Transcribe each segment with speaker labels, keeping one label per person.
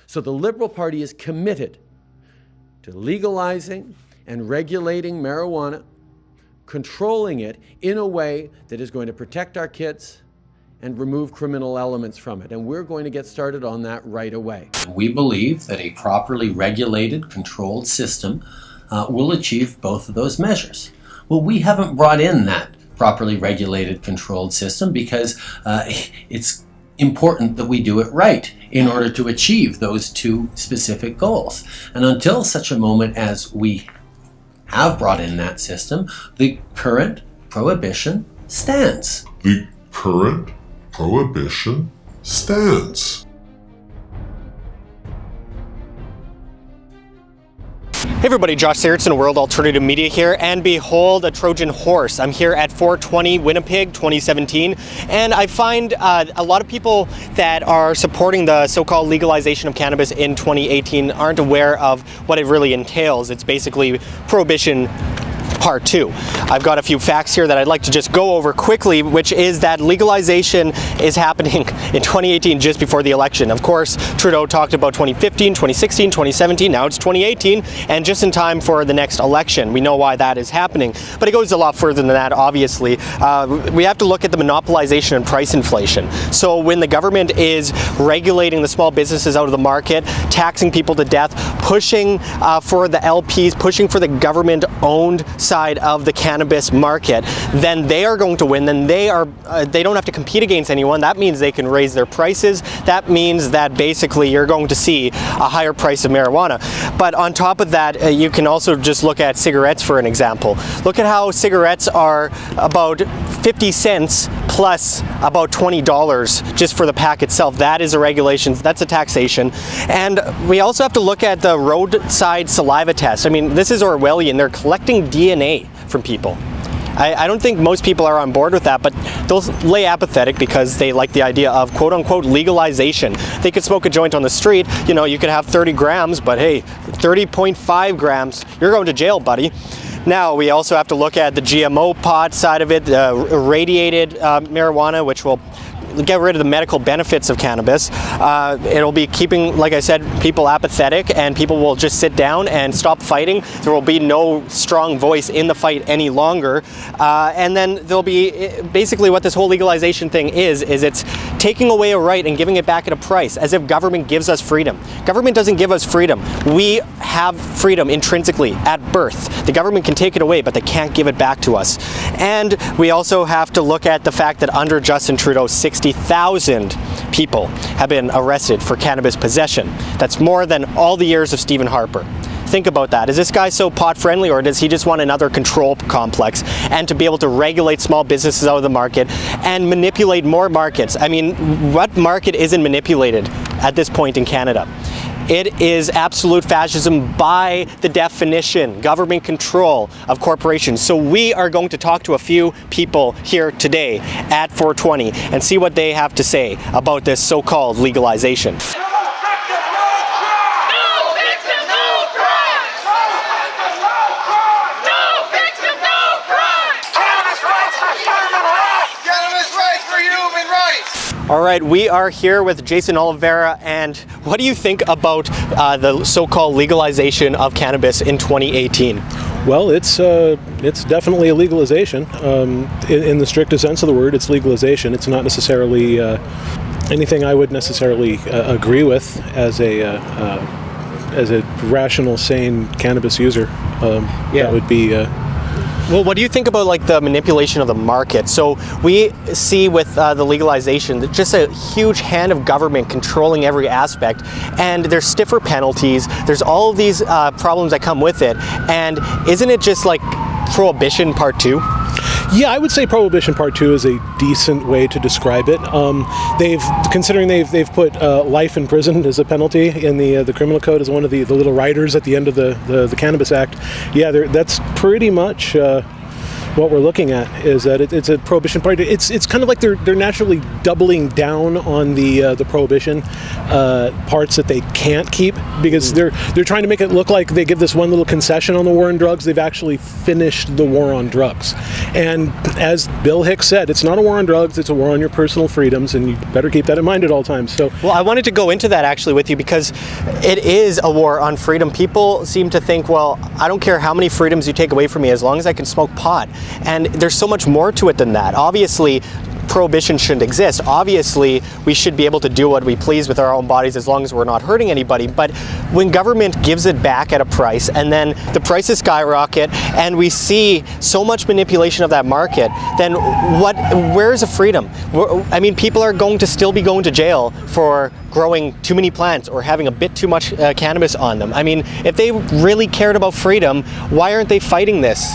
Speaker 1: So the Liberal Party is committed to legalizing and regulating marijuana, controlling it in a way that is going to protect our kids and remove criminal elements from it. And we're going to get started on that right away.
Speaker 2: We believe that a properly regulated, controlled system will achieve both of those measures. Well, we haven't brought in that properly regulated, controlled system because it's important that we do it right in order to achieve those two specific goals. And until such a moment as we have brought in that system, the current prohibition stands.
Speaker 3: The current prohibition stands.
Speaker 4: Hey everybody, Josh Sigurdson, World Alternative Media here, and behold a Trojan horse. I'm here at 420 Winnipeg 2017, and I find a lot of people that are supporting the so-called legalization of cannabis in 2018 aren't aware of what it really entails. It's basically prohibition Part 2. I've got a few facts here that I'd like to just go over quickly, which is that legalization is happening in 2018 just before the election. Of course, Trudeau talked about 2015, 2016, 2017, now it's 2018, and just in time for the next election. We know why that is happening, but it goes a lot further than that, obviously. We have to look at the monopolization and price inflation. So when the government is regulating the small businesses out of the market, taxing people to death, pushing for the LPs, pushing for the government-owned side of the cannabis market, then they are going to win. Then they don't have to compete against anyone. That means they can raise their prices. That means that basically you're going to see a higher price of marijuana. But on top of that, you can also just look at cigarettes for an example. Look at how cigarettes are about 50 cents plus about $20 just for the pack itself. That is a regulation. That's a taxation. And we also have to look at the roadside saliva test. I mean, this is Orwellian. They're collecting DNA from people. I don't think most people are on board with that, but they'll lay apathetic because they like the idea of quote-unquote legalization. They could smoke a joint on the street, you know, you could have 30 grams, but hey, 30.5 grams, you're going to jail, buddy. Now, we also have to look at the GMO pot side of it, irradiated marijuana, which will get rid of the medical benefits of cannabis. It'll be keeping, like I said, people apathetic, and people will just sit down and stop fighting. There will be no strong voice in the fight any longer. And then there'll be, basically what this whole legalization thing is it's taking away a right and giving it back at a price, as if government gives us freedom. Government doesn't give us freedom. We have freedom intrinsically at birth. The government can take it away, but they can't give it back to us. And we also have to look at the fact that under Justin Trudeau, 60,000 people have been arrested for cannabis possession. That's more than all the years of Stephen Harper. Think about that. Is this guy so pot friendly, or does he just want another control complex and to be able to regulate small businesses out of the market and manipulate more markets? I mean, what market isn't manipulated at this point in Canada? It is absolute fascism by the definition, government control of corporations. So we are going to talk to a few people here today at 420 and see what they have to say about this so-called legalization. All right, we are here with Jason Oliveira, and what do you think about the so-called legalization of cannabis in 2018?
Speaker 5: Well, it's definitely a legalization. In the strictest sense of the word, it's legalization. It's not necessarily anything I would necessarily agree with as a rational, sane cannabis user. That would be.
Speaker 4: Well, what do you think about like the manipulation of the market? So we see with the legalization just a huge hand of government controlling every aspect, and there's stiffer penalties. There's all of these problems that come with it, and isn't it just like prohibition part 2?
Speaker 5: Yeah, I would say Prohibition Part 2 is a decent way to describe it. Considering they've put life in prison as a penalty in the criminal code as one of the little riders at the end of the Cannabis Act. Yeah, that's pretty much what we're looking at is that it's a prohibition party. It's kind of like they're naturally doubling down on the prohibition parts that they can't keep, because they're trying to make it look like they give this one little concession on the war on drugs. They've actually finished the war on drugs. And as Bill Hicks said, it's not a war on drugs, it's a war on your personal freedoms, and you better keep that in mind at all times. So,
Speaker 4: well, I wanted to go into that actually with you, because it is a war on freedom. People seem to think, well, I don't care how many freedoms you take away from me as long as I can smoke pot. And there's so much more to it than that. Obviously, prohibition shouldn't exist. Obviously, we should be able to do what we please with our own bodies as long as we're not hurting anybody. But when government gives it back at a price, and then the prices skyrocket, and we see so much manipulation of that market, then where's the freedom? I mean, people are going to still be going to jail for growing too many plants or having a bit too much cannabis on them. I mean, if they really cared about freedom, why aren't they fighting this?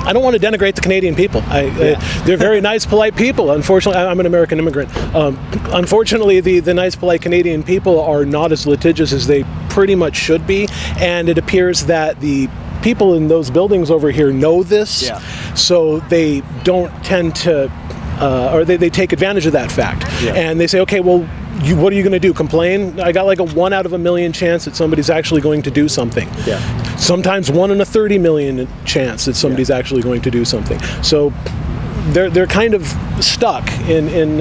Speaker 5: I don't want to denigrate the Canadian people. They're very nice, polite people. Unfortunately, I'm an American immigrant. Unfortunately, the nice, polite Canadian people are not as litigious as they pretty much should be, and it appears that the people in those buildings over here know this, so they don't tend to, or they take advantage of that fact. And they say, okay, well, what are you going to do? Complain? I got like a 1 out of a million chance that somebody's actually going to do something. Sometimes 1 in a 30 million chance that somebody's actually going to do something. So they're kind of stuck in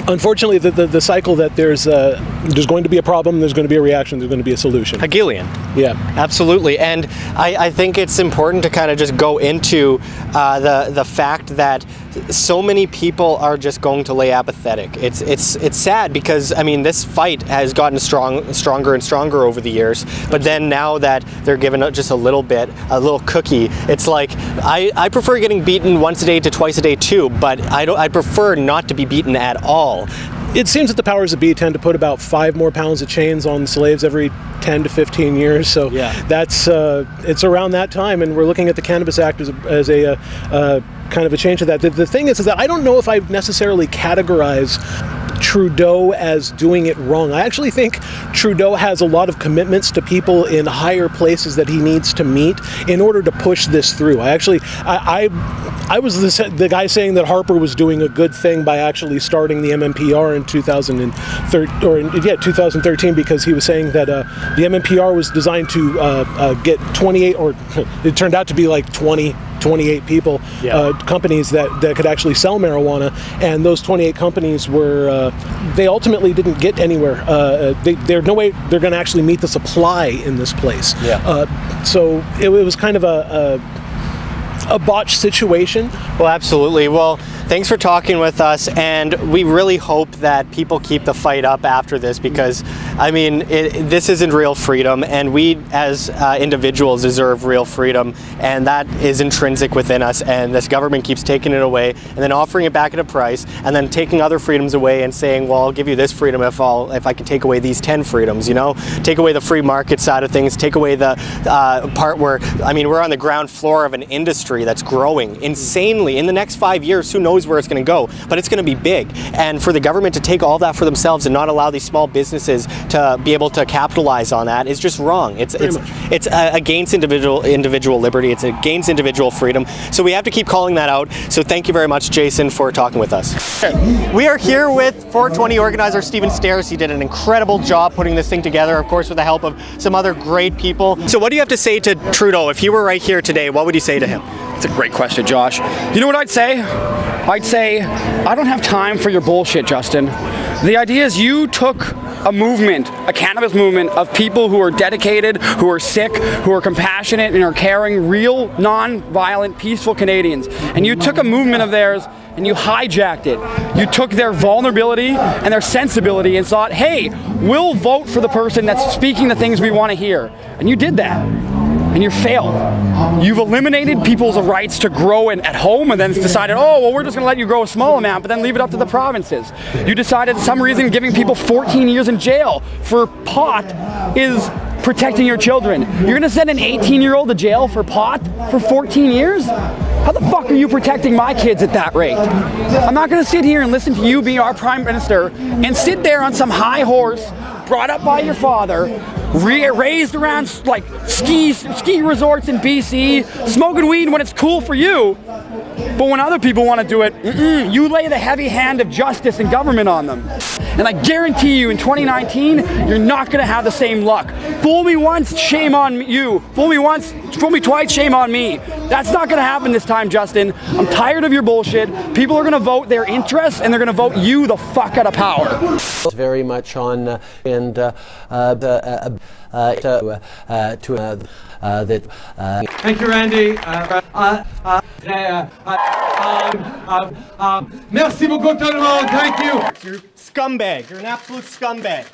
Speaker 5: unfortunately the cycle that there's going to be a problem, there's going to be a reaction, there's going to be a solution.
Speaker 4: Hegelian.
Speaker 5: Yeah,
Speaker 4: absolutely. And I think it's important to kind of just go into the fact that so many people are just going to lay apathetic. It's sad, because I mean, this fight has gotten stronger and stronger over the years, but then now that they're given just a little cookie, it's like I prefer getting beaten once a day to twice a day too, but I prefer not to be beaten at all.
Speaker 5: It seems that the powers that be tend to put about 5 more pounds of chains on slaves every 10 to 15 years. So that's it's around that time, and we're looking at the Cannabis Act as a kind of a change to that. The thing is that I don't know if I necessarily categorize Trudeau as doing it wrong. I actually think Trudeau has a lot of commitments to people in higher places that he needs to meet in order to push this through. I was the guy saying that Harper was doing a good thing by actually starting the MMPR in 2013, because he was saying that the MMPR was designed to get 28, or it turned out to be like 28 people, companies that could actually sell marijuana, and those 28 companies were they ultimately didn't get anywhere. There's no way they're going to actually meet the supply in this place. So it was kind of a botched situation.
Speaker 4: Well, absolutely. Well, thanks for talking with us, and we really hope that people keep the fight up after this, because I mean, this isn't real freedom, and we as individuals deserve real freedom, and that is intrinsic within us, and this government keeps taking it away and then offering it back at a price, and then taking other freedoms away and saying, well, I'll give you this freedom if I can take away these 10 freedoms, you know? Take away the free market side of things, take away the part where, I mean, we're on the ground floor of an industry that's growing insanely. In the next 5 years, who knows where it's going to go, but it's going to be big. And for the government to take all that for themselves and not allow these small businesses to be able to capitalize on that is just wrong. It's against individual liberty. It's against individual freedom. So we have to keep calling that out. So thank you very much, Jason, for talking with us. We are here with 420 organizer Stephen Stairs. He did an incredible job putting this thing together, of course, with the help of some other great people. So what do you have to say to Trudeau? If you were right here today, what would you say to him?
Speaker 6: It's a great question, Josh. You know what I'd say? I'd say, I don't have time for your bullshit, Justin. The idea is you took a movement, a cannabis movement of people who are dedicated, who are sick, who are compassionate, and are caring, real, non-violent, peaceful Canadians. And you took a movement of theirs and you hijacked it. You took their vulnerability and their sensibility and thought, hey, we'll vote for the person that's speaking the things we want to hear. And you did that. And you failed. You've eliminated people's rights to grow at home, and then decided, oh, well, we're just going to let you grow a small amount, but then leave it up to the provinces. You decided, for some reason, giving people 14 years in jail for pot is protecting your children. You're going to send an 18-year-old to jail for pot for 14 years? How the fuck are you protecting my kids at that rate? I'm not going to sit here and listen to you be our prime minister and sit there on some high horse brought up by your father, raised around like ski resorts in BC, smoking weed when it's cool for you. But when other people want to do it, you lay the heavy hand of justice and government on them. And I guarantee you in 2019, you're not going to have the same luck. Fool me once, shame on you. Fool me once, fool me twice, shame on me. That's not going to happen this time, Justin. I'm tired of your bullshit. People are going to vote their interests, and they're going to vote you the fuck out of power.
Speaker 1: Very much on Thank you, Randy. Merci beaucoup tout le monde. Thank you.
Speaker 4: You're scumbag. You're an absolute scumbag.